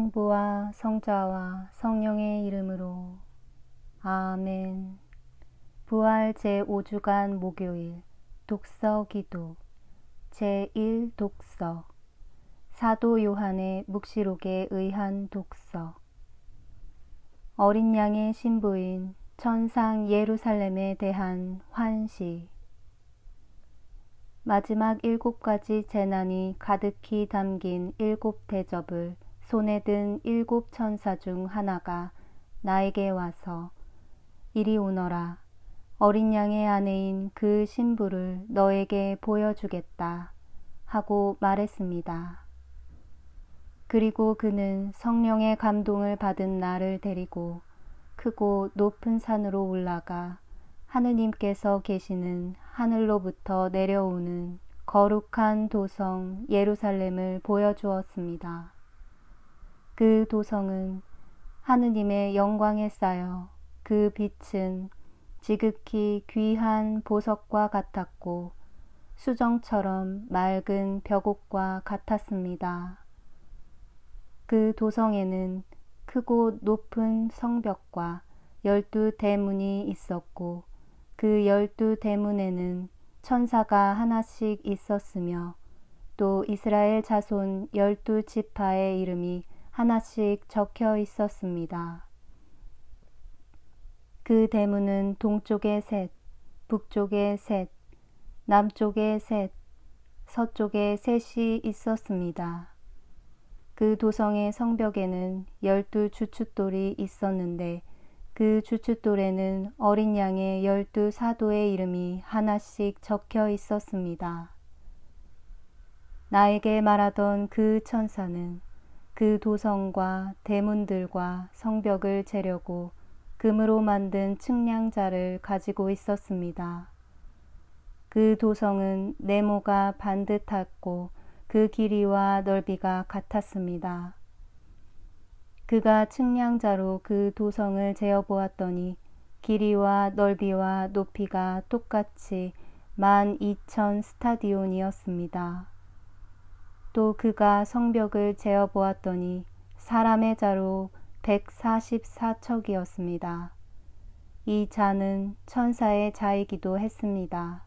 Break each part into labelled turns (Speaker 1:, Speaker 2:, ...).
Speaker 1: 성부와 성자와 성령의 이름으로. 아멘. 부활 제5주간 목요일 독서 기도. 제1독서. 사도 요한의 묵시록에 의한 독서. 어린 양의 신부인 천상 예루살렘에 대한 환시. 마지막 7가지 재난이 가득히 담긴 7대접을 손에 든 7천사 중 하나가 나에게 와서 이리 오너라. 어린 양의 아내인 그 신부를 너에게 보여주겠다 하고 말했습니다. 그리고 그는 성령의 감동을 받은 나를 데리고 크고 높은 산으로 올라가 하느님께서 계시는 하늘로부터 내려오는 거룩한 도성 예루살렘을 보여주었습니다. 그 도성은 하느님의 영광에 쌓여 그 빛은 지극히 귀한 보석과 같았고 수정처럼 맑은 벽옥과 같았습니다. 그 도성에는 크고 높은 성벽과 12대문이 있었고 그 12대문에는 천사가 하나씩 있었으며 또 이스라엘 자손 12지파의 이름이 하나씩 적혀 있었습니다. 그 대문은 동쪽에 셋, 북쪽에 셋, 남쪽에 셋, 서쪽에 셋이 있었습니다. 그 도성의 성벽에는 12주춧돌이 있었는데 그 주춧돌에는 어린 양의 12사도의 이름이 하나씩 적혀 있었습니다. 나에게 말하던 그 천사는 그 도성과 대문들과 성벽을 재려고 금으로 만든 측량자를 가지고 있었습니다. 그 도성은 네모가 반듯했고 그 길이와 넓이가 같았습니다. 그가 측량자로 그 도성을 재어보았더니 길이와 넓이와 높이가 똑같이 12,000 스타디온이었습니다. 또 그가 성벽을 재어보았더니 사람의 자로 144척이었습니다. 이 자는 천사의 자이기도 했습니다.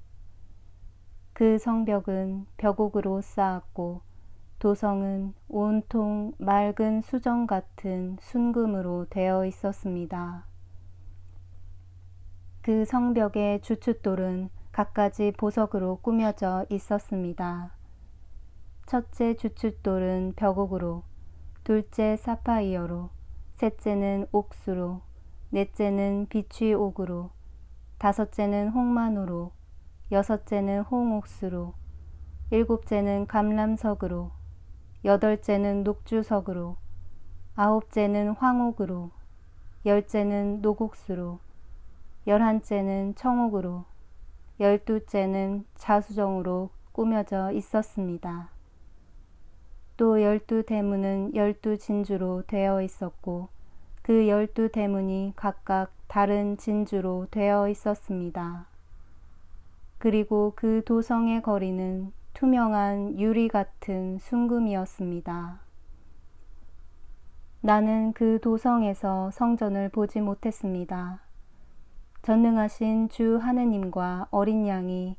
Speaker 1: 그 성벽은 벽옥으로 쌓았고 도성은 온통 맑은 수정 같은 순금으로 되어 있었습니다. 그 성벽의 주춧돌은 갖가지 보석으로 꾸며져 있었습니다. 첫째 주춧돌은 벽옥으로, 둘째 사파이어로, 셋째는 옥수로, 넷째는 비취옥으로, 다섯째는 홍마노로, 여섯째는 홍옥수로, 일곱째는 감람석으로, 여덟째는 녹주석으로, 아홉째는 황옥으로, 열째는 녹옥수로, 열한째는 청옥으로, 12째는 자수정으로 꾸며져 있었습니다. 또 12대문은 12진주로 되어 있었고 그 12대문이 각각 다른 진주로 되어 있었습니다. 그리고 그 도성의 거리는 투명한 유리 같은 순금이었습니다. 나는 그 도성에서 성전을 보지 못했습니다. 전능하신 주 하느님과 어린 양이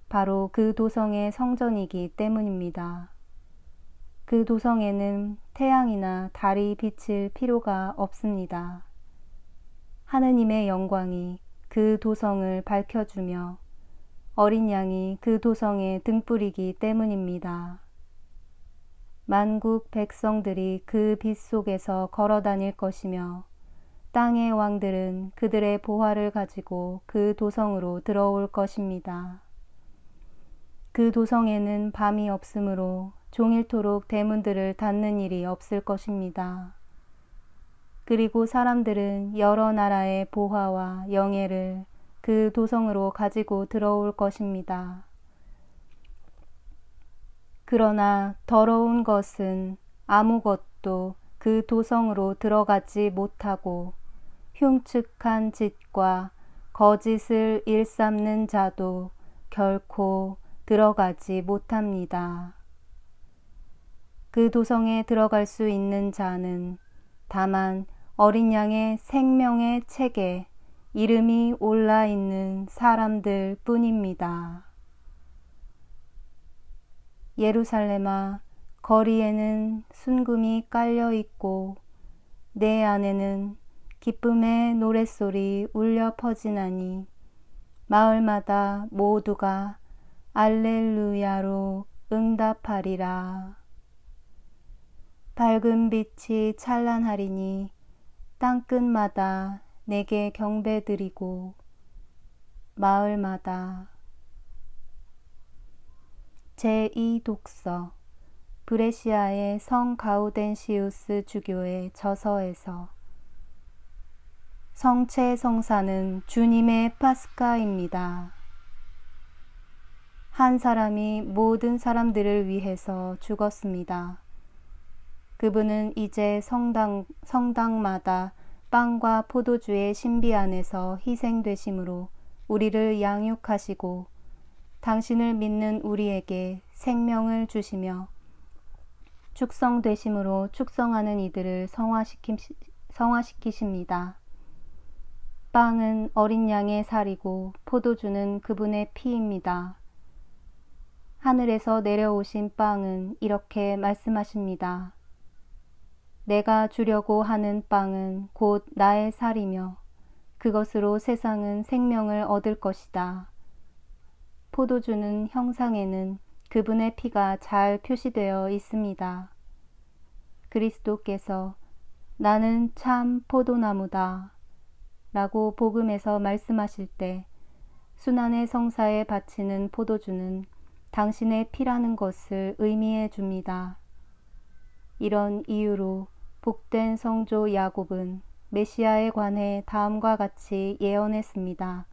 Speaker 1: 바로 그 도성의 성전이기 때문입니다. 그 도성에는 태양이나 달이 비칠 필요가 없습니다. 하느님의 영광이 그 도성을 밝혀주며 어린 양이 그 도성의 등불이기 때문입니다. 만국 백성들이 그 빛 속에서 걸어 다닐 것이며 땅의 왕들은 그들의 보화를 가지고 그 도성으로 들어올 것입니다. 그 도성에는 밤이 없으므로 종일토록 대문들을 닫는 일이 없을 것입니다. 그리고 사람들은 여러 나라의 보화와 영예를 그 도성으로 가지고 들어올 것입니다. 그러나 더러운 것은 아무것도 그 도성으로 들어가지 못하고 흉측한 짓과 거짓을 일삼는 자도 결코 들어가지 못합니다. 그 도성에 들어갈 수 있는 자는 다만 어린 양의 생명의 책에 이름이 올라 있는 사람들 뿐입니다. 예루살렘아, 거리에는 순금이 깔려 있고 내 안에는 기쁨의 노랫소리 울려 퍼지나니 마을마다 모두가 알렐루야로 응답하리라. 밝은 빛이 찬란하리니 땅끝마다 내게 경배드리고 마을마다. 제2독서 브레시아의 성 가우덴시우스 주교의 저서에서 성체 성사는 주님의 파스카입니다. 한 사람이 모든 사람들을 위해서 죽었습니다. 그분은 이제 성당마다 빵과 포도주의 신비 안에서 희생되심으로 우리를 양육하시고 당신을 믿는 우리에게 생명을 주시며 축성되심으로 축성하는 이들을 성화시키십니다. 빵은 어린 양의 살이고 포도주는 그분의 피입니다. 하늘에서 내려오신 빵은 이렇게 말씀하십니다. 내가 주려고 하는 빵은 곧 나의 살이며 그것으로 세상은 생명을 얻을 것이다. 포도주는 형상에는 그분의 피가 잘 표시되어 있습니다. 그리스도께서 나는 참 포도나무다 라고 복음에서 말씀하실 때 순환의 성사에 바치는 포도주는 당신의 피라는 것을 의미해 줍니다. 이런 이유로 복된 성조 야곱은 메시아에 관해 다음과 같이 예언했습니다.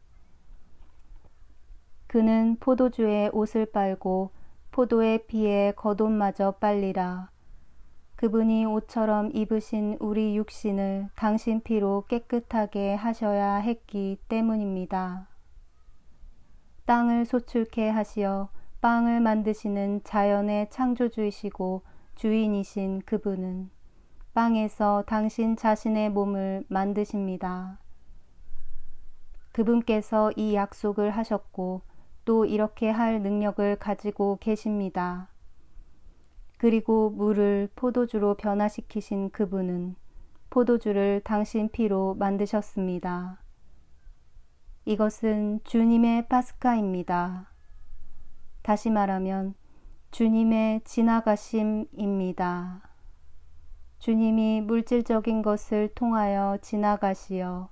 Speaker 1: 그는 포도주에 옷을 빨고 포도의 피에 겉옷마저 빨리라. 그분이 옷처럼 입으신 우리 육신을 당신 피로 깨끗하게 하셔야 했기 때문입니다. 땅을 소출케 하시어 빵을 만드시는 자연의 창조주이시고 주인이신 그분은 빵에서 당신 자신의 몸을 만드십니다. 그분께서 이 약속을 하셨고 또 이렇게 할 능력을 가지고 계십니다. 그리고 물을 포도주로 변화시키신 그분은 포도주를 당신 피로 만드셨습니다. 이것은 주님의 파스카입니다. 다시 말하면 주님의 지나가심입니다. 주님이 물질적인 것을 통하여 지나가시어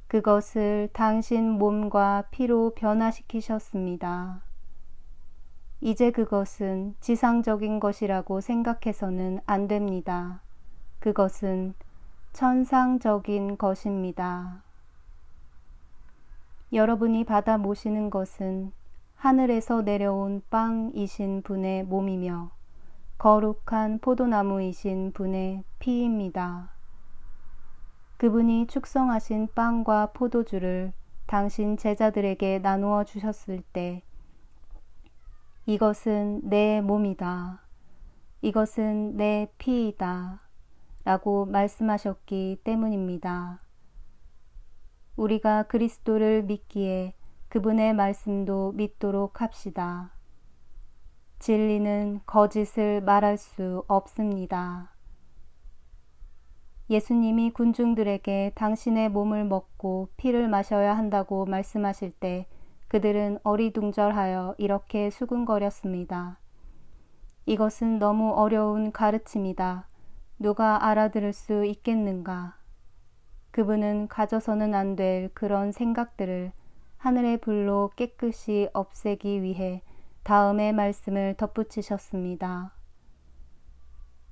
Speaker 1: 그것을 당신 몸과 피로 변화시키셨습니다. 이제 그것은 지상적인 것이라고 생각해서는 안 됩니다. 그것은 천상적인 것입니다. 여러분이 받아 모시는 것은 하늘에서 내려온 빵이신 분의 몸이며 거룩한 포도나무이신 분의 피입니다. 그분이 축성하신 빵과 포도주를 당신 제자들에게 나누어 주셨을 때 이것은 내 몸이다. 이것은 내 피이다. 라고 말씀하셨기 때문입니다. 우리가 그리스도를 믿기에 그분의 말씀도 믿도록 합시다. 진리는 거짓을 말할 수 없습니다. 예수님이 군중들에게 당신의 몸을 먹고 피를 마셔야 한다고 말씀하실 때 그들은 어리둥절하여 이렇게 수군거렸습니다. 이것은 너무 어려운 가르침이다. 누가 알아들을 수 있겠는가? 그분은 가져서는 안 될 그런 생각들을 하늘의 불로 깨끗이 없애기 위해 다음의 말씀을 덧붙이셨습니다.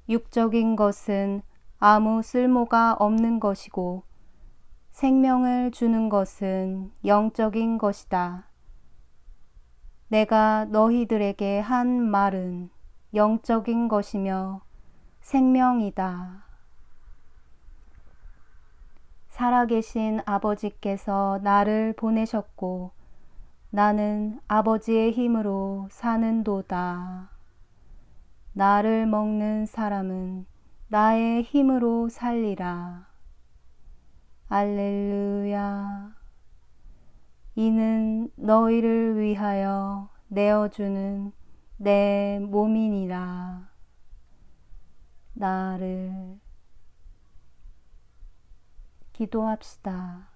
Speaker 1: 육적인 것은 아무 쓸모가 없는 것이고 생명을 주는 것은 영적인 것이다. 내가 너희들에게 한 말은 영적인 것이며 생명이다. 살아계신 아버지께서 나를 보내셨고 나는 아버지의 힘으로 사는도다. 나를 먹는 사람은 나의 힘으로 살리라. 알렐루야. 이는 너희를 위하여 내어주는 내 몸이니라. 나를. 기도합시다.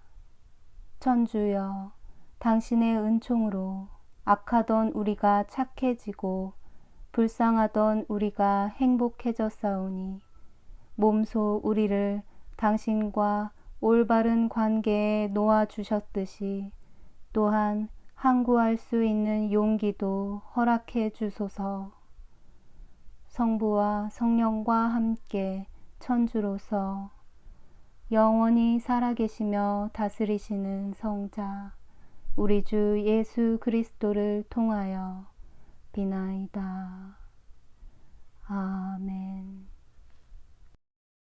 Speaker 1: 천주여, 당신의 은총으로 악하던 우리가 착해지고 불쌍하던 우리가 행복해졌사오니 몸소 우리를 당신과 올바른 관계에 놓아주셨듯이 또한 항구할 수 있는 용기도 허락해 주소서. 성부와 성령과 함께 천주로서 영원히 살아계시며 다스리시는 성자 우리 주 예수 그리스도를 통하여 비나이다. 아멘.